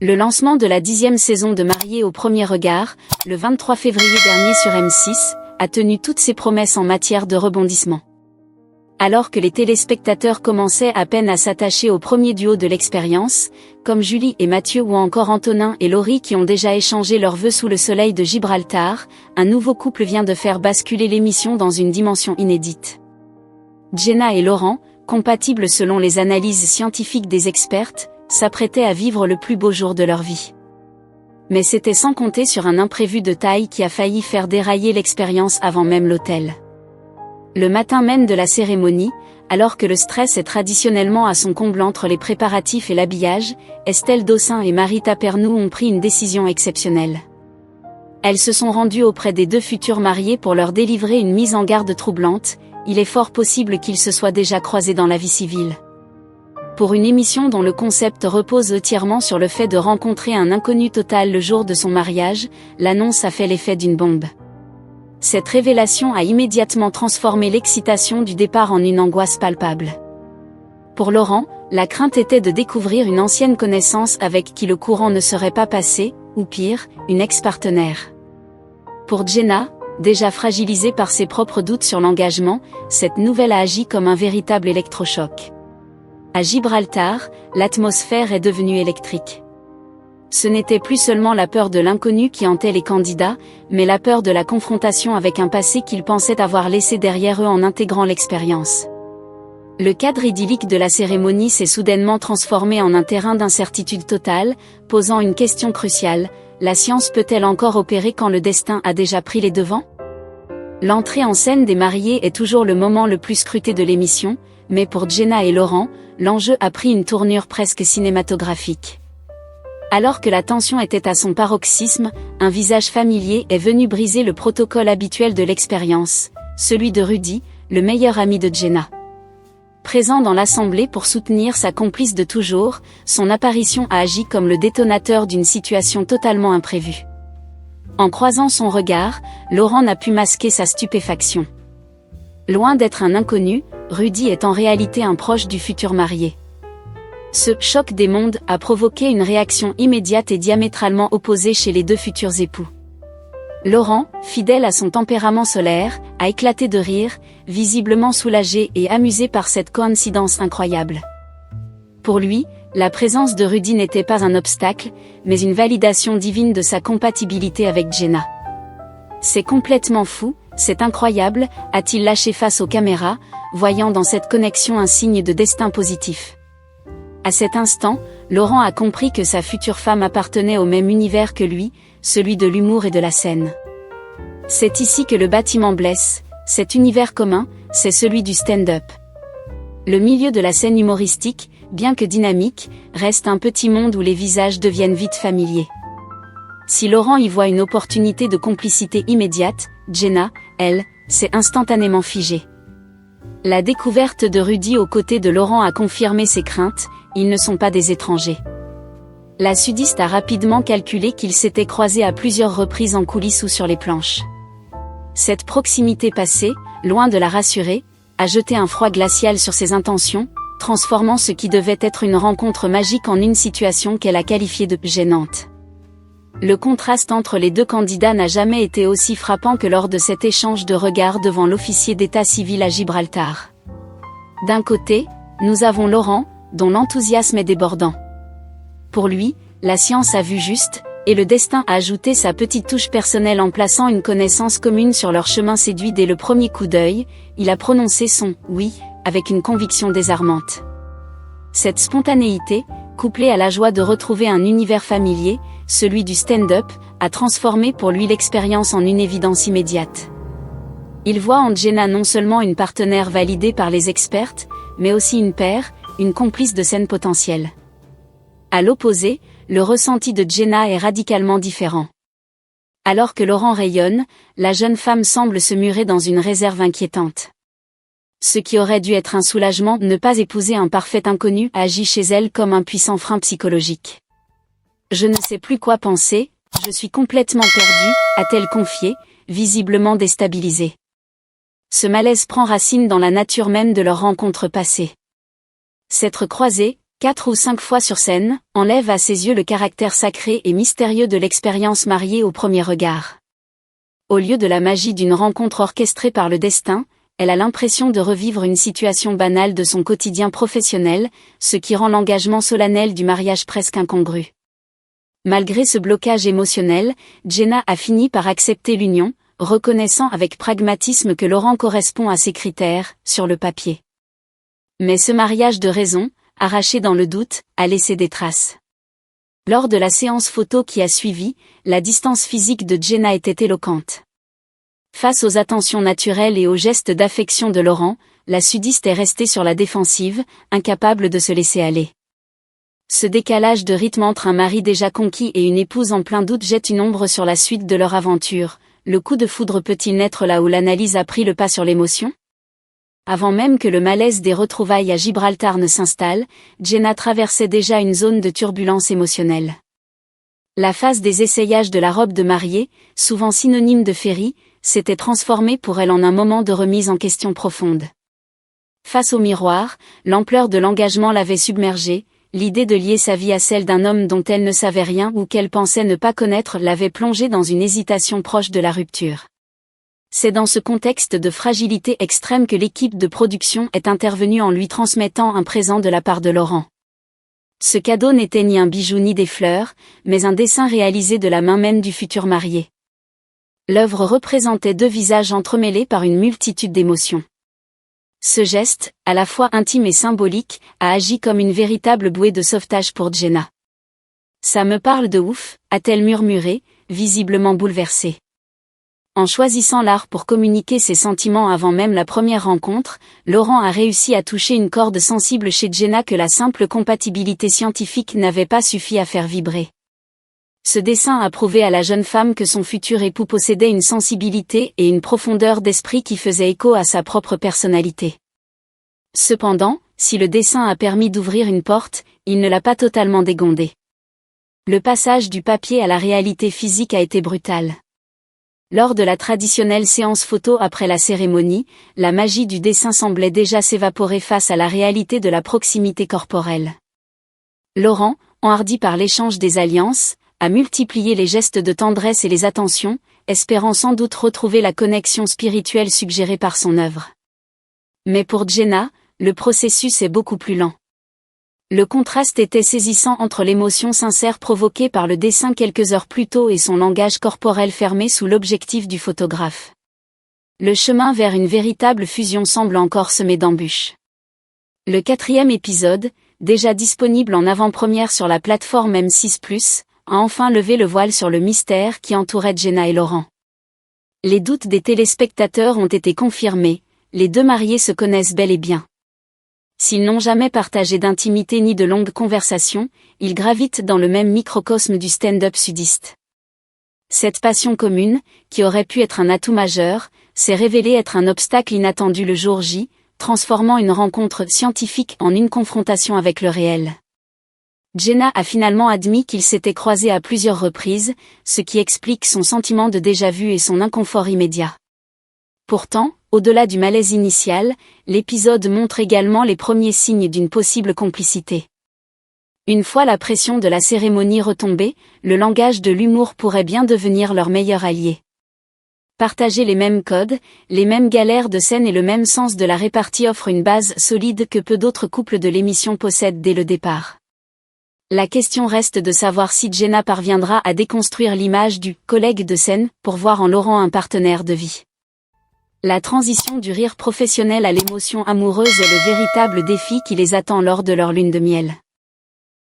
Le lancement de la 10e saison de Mariés au premier regard, le 23 février dernier sur M6, a tenu toutes ses promesses en matière de rebondissement. Alors que les téléspectateurs commençaient à peine à s'attacher au premier duo de l'expérience, comme Julie et Mathieu ou encore Antonin et Laurie qui ont déjà échangé leurs vœux sous le soleil de Gibraltar, un nouveau couple vient de faire basculer l'émission dans une dimension inédite. Jenna et Laurent, compatibles selon les analyses scientifiques des expertes, s'apprêtaient à vivre le plus beau jour de leur vie. Mais c'était sans compter sur un imprévu de taille qui a failli faire dérailler l'expérience avant même l'hôtel. Le matin même de la cérémonie, alors que le stress est traditionnellement à son comble entre les préparatifs et l'habillage, Estelle Dossin et Marie Tapernou ont pris une décision exceptionnelle. Elles se sont rendues auprès des deux futurs mariés pour leur délivrer une mise en garde troublante. Il est fort possible qu'ils se soient déjà croisés dans la vie civile. Pour une émission dont le concept repose entièrement sur le fait de rencontrer un inconnu total le jour de son mariage, l'annonce a fait l'effet d'une bombe. Cette révélation a immédiatement transformé l'excitation du départ en une angoisse palpable. Pour Laurent, la crainte était de découvrir une ancienne connaissance avec qui le courant ne serait pas passé, ou pire, une ex-partenaire. Pour Jenna, déjà fragilisée par ses propres doutes sur l'engagement, cette nouvelle a agi comme un véritable électrochoc. À Gibraltar, l'atmosphère est devenue électrique. Ce n'était plus seulement la peur de l'inconnu qui hantait les candidats, mais la peur de la confrontation avec un passé qu'ils pensaient avoir laissé derrière eux en intégrant l'expérience. Le cadre idyllique de la cérémonie s'est soudainement transformé en un terrain d'incertitude totale, posant une question cruciale: la science peut-elle encore opérer quand le destin a déjà pris les devants? L'entrée en scène des mariés est toujours le moment le plus scruté de l'émission, mais pour Jenna et Laurent, l'enjeu a pris une tournure presque cinématographique. Alors que la tension était à son paroxysme, un visage familier est venu briser le protocole habituel de l'expérience, celui de Rudy, le meilleur ami de Jenna. Présent dans l'assemblée pour soutenir sa complice de toujours, son apparition a agi comme le détonateur d'une situation totalement imprévue. En croisant son regard, Laurent n'a pu masquer sa stupéfaction. Loin d'être un inconnu, Rudy est en réalité un proche du futur marié. Ce choc des mondes a provoqué une réaction immédiate et diamétralement opposée chez les deux futurs époux. Laurent, fidèle à son tempérament solaire, a éclaté de rire, visiblement soulagé et amusé par cette coïncidence incroyable. Pour lui, la présence de Rudy n'était pas un obstacle, mais une validation divine de sa compatibilité avec Jenna. C'est complètement fou, c'est incroyable, a-t-il lâché face aux caméras, voyant dans cette connexion un signe de destin positif. À cet instant, Laurent a compris que sa future femme appartenait au même univers que lui, celui de l'humour et de la scène. C'est ici que le bâtiment blesse, cet univers commun, c'est celui du stand-up. Le milieu de la scène humoristique, bien que dynamique, reste un petit monde où les visages deviennent vite familiers. Si Laurent y voit une opportunité de complicité immédiate, Jenna, elle, s'est instantanément figée. La découverte de Rudy aux côtés de Laurent a confirmé ses craintes, ils ne sont pas des étrangers. La sudiste a rapidement calculé qu'ils s'étaient croisés à plusieurs reprises en coulisses ou sur les planches. Cette proximité passée, loin de la rassurer, a jeté un froid glacial sur ses intentions, transformant ce qui devait être une rencontre magique en une situation qu'elle a qualifiée de gênante. Le contraste entre les deux candidats n'a jamais été aussi frappant que lors de cet échange de regards devant l'officier d'état civil à Gibraltar. D'un côté, nous avons Laurent, dont l'enthousiasme est débordant. Pour lui, la science a vu juste, et le destin a ajouté sa petite touche personnelle en plaçant une connaissance commune sur leur chemin séduit dès le premier coup d'œil. Il a prononcé son « oui » avec une conviction désarmante. Cette spontanéité, couplée à la joie de retrouver un univers familier, celui du stand-up, a transformé pour lui l'expérience en une évidence immédiate. Il voit en Jenna non seulement une partenaire validée par les expertes, mais aussi une paire, une complice de scène potentielle. À l'opposé, le ressenti de Jenna est radicalement différent. Alors que Laurent rayonne, la jeune femme semble se murer dans une réserve inquiétante. Ce qui aurait dû être un soulagement, ne pas épouser un parfait inconnu, agit chez elle comme un puissant frein psychologique. Je ne sais plus quoi penser, je suis complètement perdue, a-t-elle confié, visiblement déstabilisée. Ce malaise prend racine dans la nature même de leur rencontre passée. S'être croisés, 4 ou 5 fois sur scène, enlève à ses yeux le caractère sacré et mystérieux de l'expérience mariée au premier regard. Au lieu de la magie d'une rencontre orchestrée par le destin, elle a l'impression de revivre une situation banale de son quotidien professionnel, ce qui rend l'engagement solennel du mariage presque incongru. Malgré ce blocage émotionnel, Jenna a fini par accepter l'union, reconnaissant avec pragmatisme que Laurent correspond à ses critères, sur le papier. Mais ce mariage de raison, arraché dans le doute, a laissé des traces. Lors de la séance photo qui a suivi, la distance physique de Jenna était éloquente. Face aux attentions naturelles et aux gestes d'affection de Laurent, la sudiste est restée sur la défensive, incapable de se laisser aller. Ce décalage de rythme entre un mari déjà conquis et une épouse en plein doute jette une ombre sur la suite de leur aventure. Le coup de foudre peut-il naître là où l'analyse a pris le pas sur l'émotion ? Avant même que le malaise des retrouvailles à Gibraltar ne s'installe, Jenna traversait déjà une zone de turbulence émotionnelle. La phase des essayages de la robe de mariée, souvent synonyme de féerie, s'était transformée pour elle en un moment de remise en question profonde. Face au miroir, l'ampleur de l'engagement l'avait submergée, l'idée de lier sa vie à celle d'un homme dont elle ne savait rien ou qu'elle pensait ne pas connaître l'avait plongée dans une hésitation proche de la rupture. C'est dans ce contexte de fragilité extrême que l'équipe de production est intervenue en lui transmettant un présent de la part de Laurent. Ce cadeau n'était ni un bijou ni des fleurs, mais un dessin réalisé de la main même du futur marié. L'œuvre représentait 2 visages entremêlés par une multitude d'émotions. Ce geste, à la fois intime et symbolique, a agi comme une véritable bouée de sauvetage pour Jenna. « Ça me parle de ouf », a-t-elle murmuré, visiblement bouleversée. En choisissant l'art pour communiquer ses sentiments avant même la première rencontre, Laurent a réussi à toucher une corde sensible chez Jenna que la simple compatibilité scientifique n'avait pas suffi à faire vibrer. Ce dessin a prouvé à la jeune femme que son futur époux possédait une sensibilité et une profondeur d'esprit qui faisaient écho à sa propre personnalité. Cependant, si le dessin a permis d'ouvrir une porte, il ne l'a pas totalement dégondée. Le passage du papier à la réalité physique a été brutal. Lors de la traditionnelle séance photo après la cérémonie, la magie du dessin semblait déjà s'évaporer face à la réalité de la proximité corporelle. Laurent, enhardi par l'échange des alliances, a multiplié les gestes de tendresse et les attentions, espérant sans doute retrouver la connexion spirituelle suggérée par son œuvre. Mais pour Jenna, le processus est beaucoup plus lent. Le contraste était saisissant entre l'émotion sincère provoquée par le dessin quelques heures plus tôt et son langage corporel fermé sous l'objectif du photographe. Le chemin vers une véritable fusion semble encore semé d'embûches. Le 4e épisode, déjà disponible en avant-première sur la plateforme M6+, a enfin levé le voile sur le mystère qui entourait Jenna et Laurent. Les doutes des téléspectateurs ont été confirmés, les 2 mariés se connaissent bel et bien. S'ils n'ont jamais partagé d'intimité ni de longues conversations, ils gravitent dans le même microcosme du stand-up sudiste. Cette passion commune, qui aurait pu être un atout majeur, s'est révélée être un obstacle inattendu le jour J, transformant une rencontre scientifique en une confrontation avec le réel. Jenna a finalement admis qu'ils s'étaient croisés à plusieurs reprises, ce qui explique son sentiment de déjà-vu et son inconfort immédiat. Pourtant, au-delà du malaise initial, l'épisode montre également les premiers signes d'une possible complicité. Une fois la pression de la cérémonie retombée, le langage de l'humour pourrait bien devenir leur meilleur allié. Partager les mêmes codes, les mêmes galères de scène et le même sens de la répartie offre une base solide que peu d'autres couples de l'émission possèdent dès le départ. La question reste de savoir si Jenna parviendra à déconstruire l'image du « collègue de scène » pour voir en Laurent un partenaire de vie. La transition du rire professionnel à l'émotion amoureuse est le véritable défi qui les attend lors de leur lune de miel.